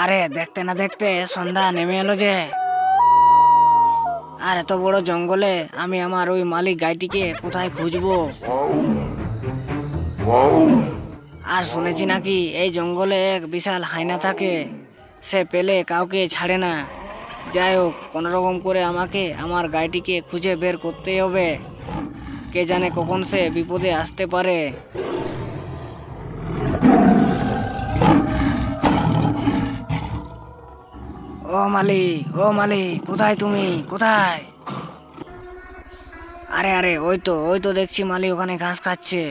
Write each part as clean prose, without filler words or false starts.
আরে দেখতে না দেখতে সন্ধ্যা নেমে এলো যে। আর এত বড় জঙ্গলে আমি আমার ওই মালিক গাইটিকে কোথায় খুঁজবো? আর শুনেছি নাকি এই জঙ্গলে এক বিশাল হায়না থাকে, সে পেলে কাউকে ছাড়ে না। যাই হোক, কোনো রকম করে আমাকে আমার গাইটিকে খুঁজে বের করতেই হবে। কে জানে কখন সে বিপদে আসতে পারে। ও মালিক, ও মালিক, কোথায় তুমি, কোথায়? আরে আরে, ওই তো দেখছি মালিক ওখানে ঘাস খাচ্ছে।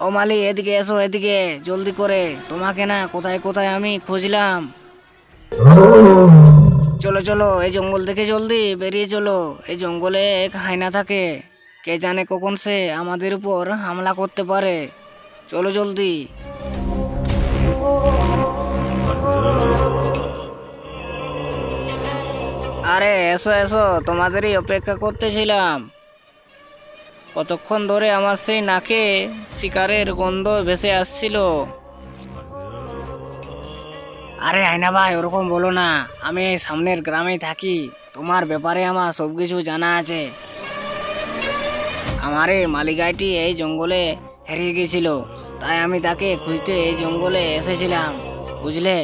ও মালিক, এদিকে এসো, এদিকে জলদি করে, তোমাকে না কোথায় কোথায় আমি খুঁজলাম। চলো চলো, এই জঙ্গল থেকে জলদি বেরিয়ে চলো। এই জঙ্গলে এক হায়না থাকে, কে জানে কখন সে আমাদের উপর হামলা করতে পারে। চলো জলদি। আরে এসো এসো, তোমাদেরই অপেক্ষা করতেছিলাম। কতক্ষণ ধরে আমার সেই নাকে শিকারের গন্ধ ভেসে আসছিল। আরে আয়না ভাই, ওরকম বলো না, আমি এই সামনের গ্রামেই থাকি। তোমার ব্যাপারে আমার সবকিছু জানা আছে। আমার এই মালিগাইটি এই জঙ্গলে হারিয়ে গেছিল, তাই আমি তাকে খুঁজতে এই জঙ্গলে এসেছিলাম, বুঝলে?